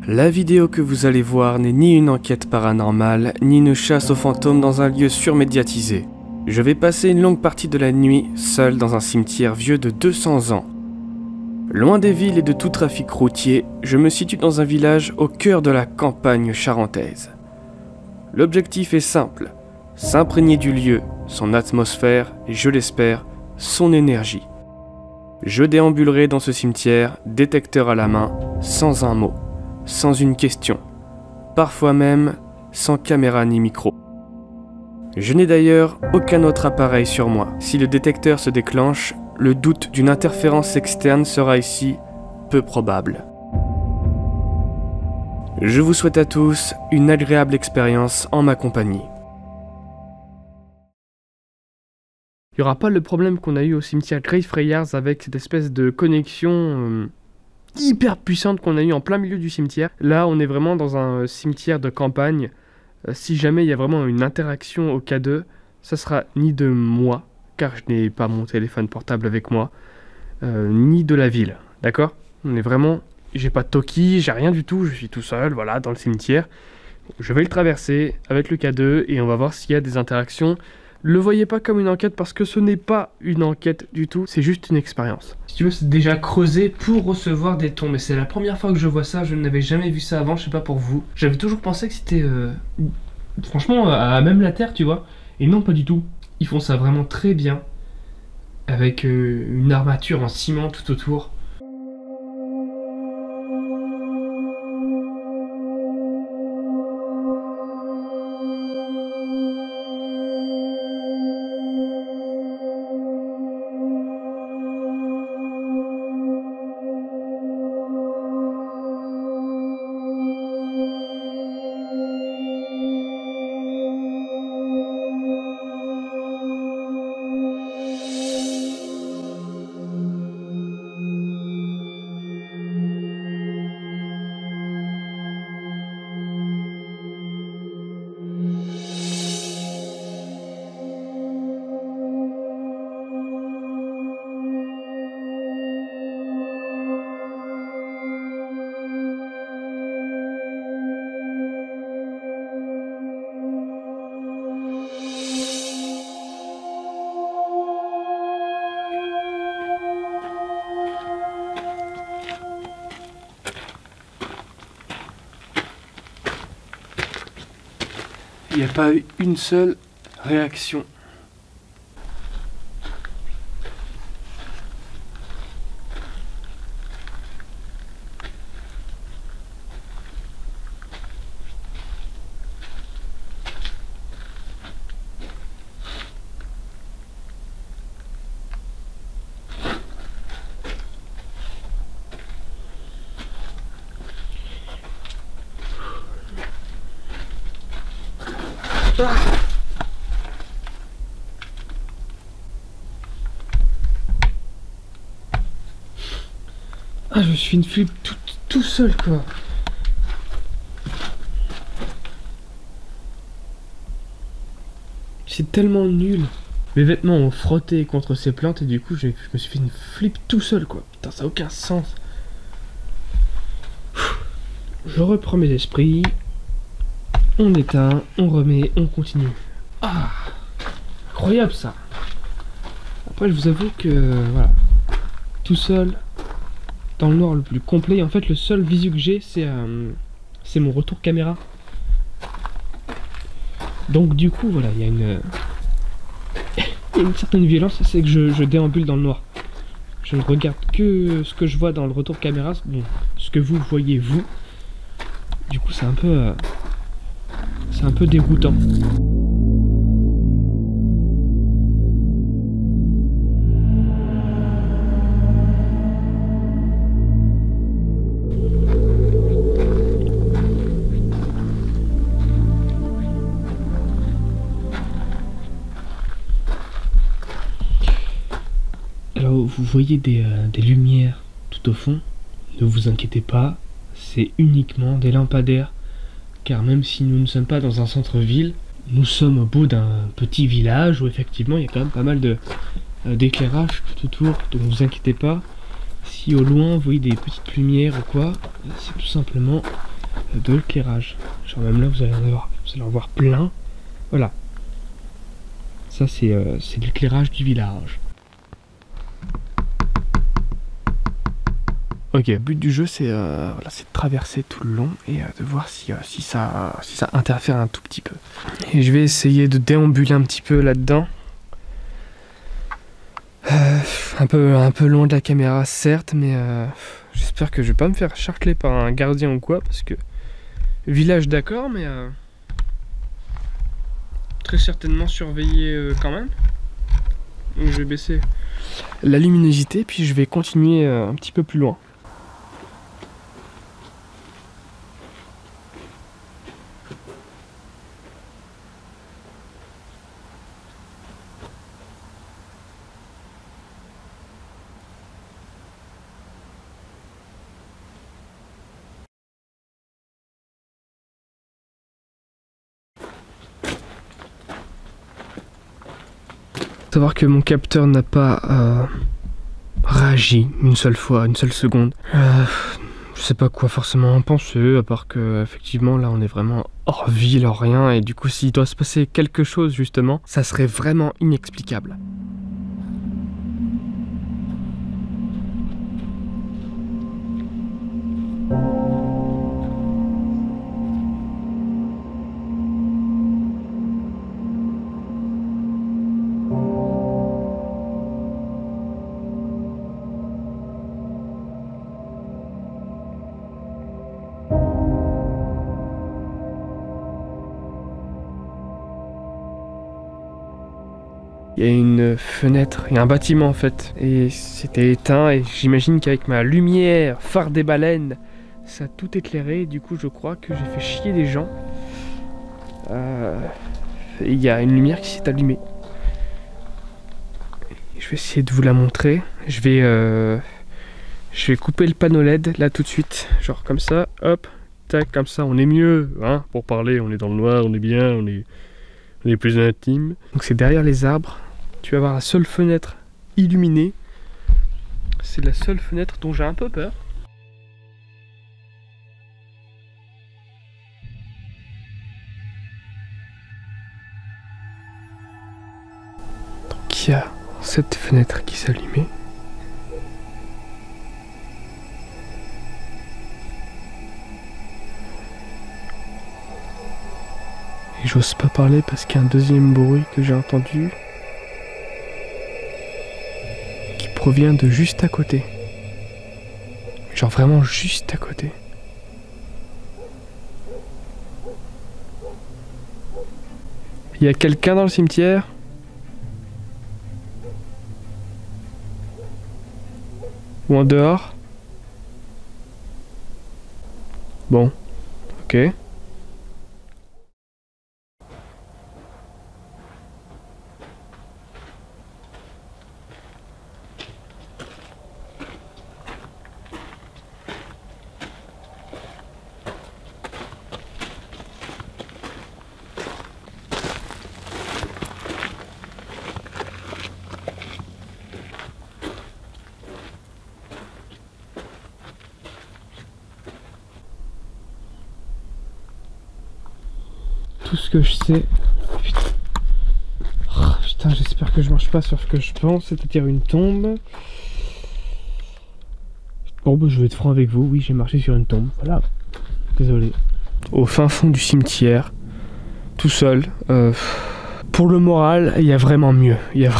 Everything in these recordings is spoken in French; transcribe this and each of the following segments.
La vidéo que vous allez voir n'est ni une enquête paranormale, ni une chasse aux fantômes dans un lieu surmédiatisé. Je vais passer une longue partie de la nuit seul dans un cimetière vieux de 200 ans. Loin des villes et de tout trafic routier, je me situe dans un village au cœur de la campagne charentaise. L'objectif est simple, s'imprégner du lieu, son atmosphère et, je l'espère, son énergie. Je déambulerai dans ce cimetière, détecteur à la main, sans un mot, sans une question, parfois même sans caméra ni micro. Je n'ai d'ailleurs aucun autre appareil sur moi. Si le détecteur se déclenche, le doute d'une interférence externe sera ici peu probable. Je vous souhaite à tous une agréable expérience en ma compagnie. Il n'y aura pas le problème qu'on a eu au cimetière Greyfriars avec cette espèce de connexion hyper puissante qu'on a eu en plein milieu du cimetière. Là, on est vraiment dans un cimetière de campagne. Si jamais il y a vraiment une interaction au cas d'eux, ça sera ni de moi, car je n'ai pas mon téléphone portable avec moi, ni de la ville, d'accord? On est vraiment... J'ai pas de Toki, j'ai rien du tout, je suis tout seul, voilà, dans le cimetière. Je vais le traverser avec le K2 et on va voir s'il y a des interactions. Le voyez pas comme une enquête parce que ce n'est pas une enquête du tout, c'est juste une expérience. Si tu veux, c'est déjà creusé pour recevoir des tombes. Et c'est la première fois que je vois ça, je n'avais jamais vu ça avant, je sais pas pour vous. J'avais toujours pensé que c'était, franchement, à même la terre, tu vois. Et non, pas du tout. Ils font ça vraiment très bien, avec une armature en ciment tout autour. Il n'y a pas eu une seule réaction. Ah, je me suis fait une flip tout seul, quoi. C'est tellement nul. Mes vêtements ont frotté contre ces plantes et du coup, je me suis fait une flip tout seul, quoi. Putain, ça n'a aucun sens. Je reprends mes esprits. On éteint, on remet, on continue. Ah, incroyable ça. Après, je vous avoue que, voilà, tout seul, dans le noir le plus complet. En fait, le seul visu que j'ai, c'est mon retour caméra. Donc du coup, voilà, il y a une certaine violence, c'est que je déambule dans le noir. Je ne regarde que ce que je vois dans le retour caméra, bon, ce que vous voyez vous. Du coup, c'est un peu déroutant. Alors, vous voyez des lumières tout au fond. Ne vous inquiétez pas, c'est uniquement des lampadaires. Car même si nous ne sommes pas dans un centre-ville, nous sommes au bout d'un petit village où effectivement il y a quand même pas mal d'éclairage tout autour. Donc ne vous inquiétez pas, si au loin vous voyez des petites lumières ou quoi, c'est tout simplement de l'éclairage. Genre même là vous allez en voir plein. Voilà. Ça c'est de l'éclairage du village. Ok, le but du jeu c'est voilà, de traverser tout le long et de voir si ça interfère un tout petit peu. Et je vais essayer de déambuler un petit peu là-dedans. Un peu loin de la caméra certes, mais j'espère que je vais pas me faire charcler par un gardien ou quoi, parce que village d'accord, mais très certainement surveillé quand même. Donc je vais baisser la luminosité, puis je vais continuer un petit peu plus loin. Savoir que mon capteur n'a pas réagi une seule fois, une seule seconde. Je sais pas quoi forcément en penser, à part que effectivement là on est vraiment hors ville, hors rien, et du coup s'il doit se passer quelque chose justement, ça serait vraiment inexplicable. Il y a une fenêtre, il y a un bâtiment en fait, et c'était éteint, et j'imagine qu'avec ma lumière, phare des baleines, ça a tout éclairé, et du coup je crois que j'ai fait chier des gens. Il y a une lumière qui s'est allumée. Je vais essayer de vous la montrer. Je vais couper le panneau LED là tout de suite, genre comme ça, hop, tac, comme ça on est mieux, hein, pour parler, on est dans le noir, on est bien, on est plus intime. Donc c'est derrière les arbres. Tu vas voir la seule fenêtre illuminée. C'est la seule fenêtre dont j'ai un peu peur. Donc il y a cette fenêtre qui s'allumait. Et j'ose pas parler parce qu'il y a un deuxième bruit que j'ai entendu. Provient de juste à côté. Genre vraiment juste à côté. Il y a quelqu'un dans le cimetière? Ou en dehors? Bon, ok. Tout ce que je sais... Putain, oh, putain, j'espère que je marche pas sur ce que je pense, c'est-à-dire une tombe. Bon, bah, je vais être franc avec vous, oui, j'ai marché sur une tombe, voilà. Désolé. Au fin fond du cimetière, tout seul. Pour le moral, il y a vraiment mieux. Il y a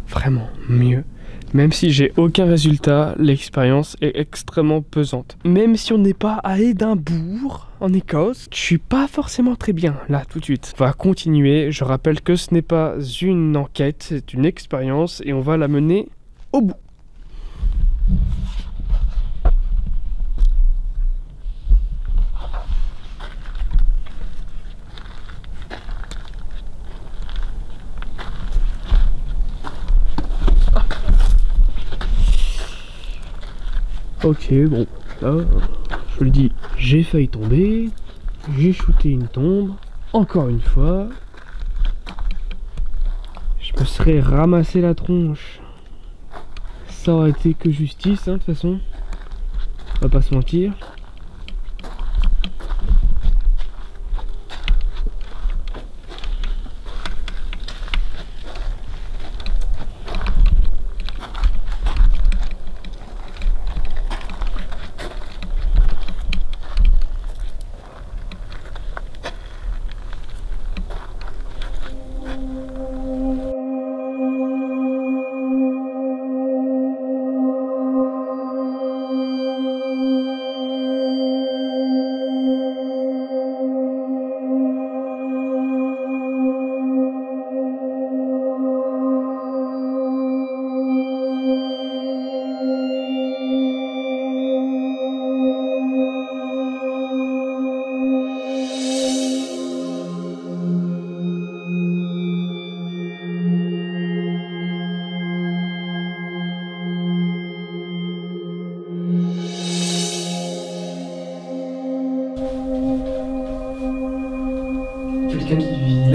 vraiment mieux. Même si j'ai aucun résultat, l'expérience est extrêmement pesante. Même si on n'est pas à Édimbourg, en Écosse, je suis pas forcément très bien, là, tout de suite. On va continuer, je rappelle que ce n'est pas une enquête, c'est une expérience, et on va la mener au bout. Ok, bon, là, je le dis, j'ai failli tomber, j'ai shooté une tombe, encore une fois. Je me serais ramassé la tronche. Ça aurait été que justice, hein, de toute façon. On va pas se mentir.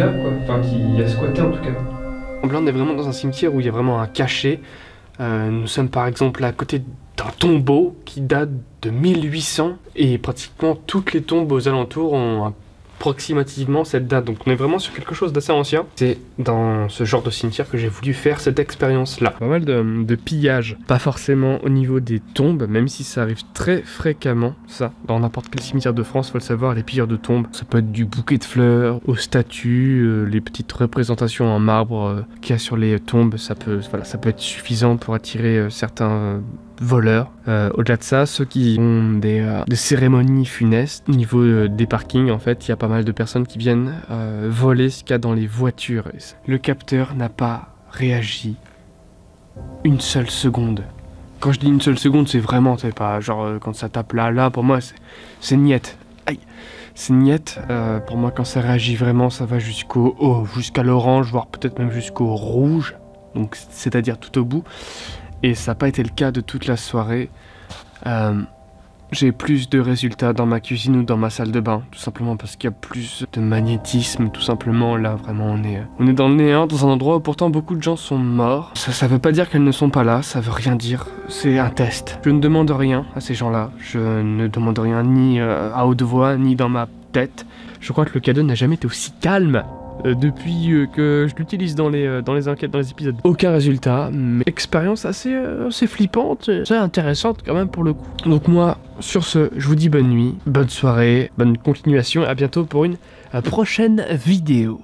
là, quoi. Enfin, qui a squatté en tout cas. Là, on est vraiment dans un cimetière où il y a vraiment un cachet. Nous sommes par exemple à côté d'un tombeau qui date de 1800 et pratiquement toutes les tombes aux alentours ont approximativement cette date, donc on est vraiment sur quelque chose d'assez ancien. C'est dans ce genre de cimetière que j'ai voulu faire cette expérience là. Pas mal de pillages, pas forcément au niveau des tombes, même si ça arrive très fréquemment, ça, dans n'importe quel cimetière de France, faut le savoir, les pilleurs de tombes, ça peut être du bouquet de fleurs, aux statues, les petites représentations en marbre qu'il y a sur les tombes, ça peut être suffisant pour attirer certains voleurs. Au-delà de ça, ceux qui ont des cérémonies funestes, au niveau des parkings, en fait, il y a pas mal de personnes qui viennent voler ce qu'il y a dans les voitures. Le capteur n'a pas réagi une seule seconde. Quand je dis une seule seconde, c'est vraiment, c'est pas genre quand ça tape là, pour moi, c'est niette. Aïe, c'est niette. Pour moi, quand ça réagit vraiment, ça va jusqu'à l'orange, voire peut-être même jusqu'au rouge. Donc, c'est-à-dire tout au bout. Et ça n'a pas été le cas de toute la soirée. J'ai plus de résultats dans ma cuisine ou dans ma salle de bain, tout simplement parce qu'il y a plus de magnétisme, tout simplement. Là, vraiment, on est dans le néant, dans un endroit où pourtant beaucoup de gens sont morts. Ça veut pas dire qu'elles ne sont pas là, ça veut rien dire. C'est un test. Je ne demande rien à ces gens-là. Je ne demande rien ni à haute voix, ni dans ma tête. Je crois que le cadeau n'a jamais été aussi calme. Depuis que je l'utilise dans les enquêtes, dans les épisodes. Aucun résultat, mais expérience assez flippante, assez intéressante quand même pour le coup. Donc moi, sur ce, je vous dis bonne nuit, bonne soirée, bonne continuation et à bientôt pour une prochaine vidéo.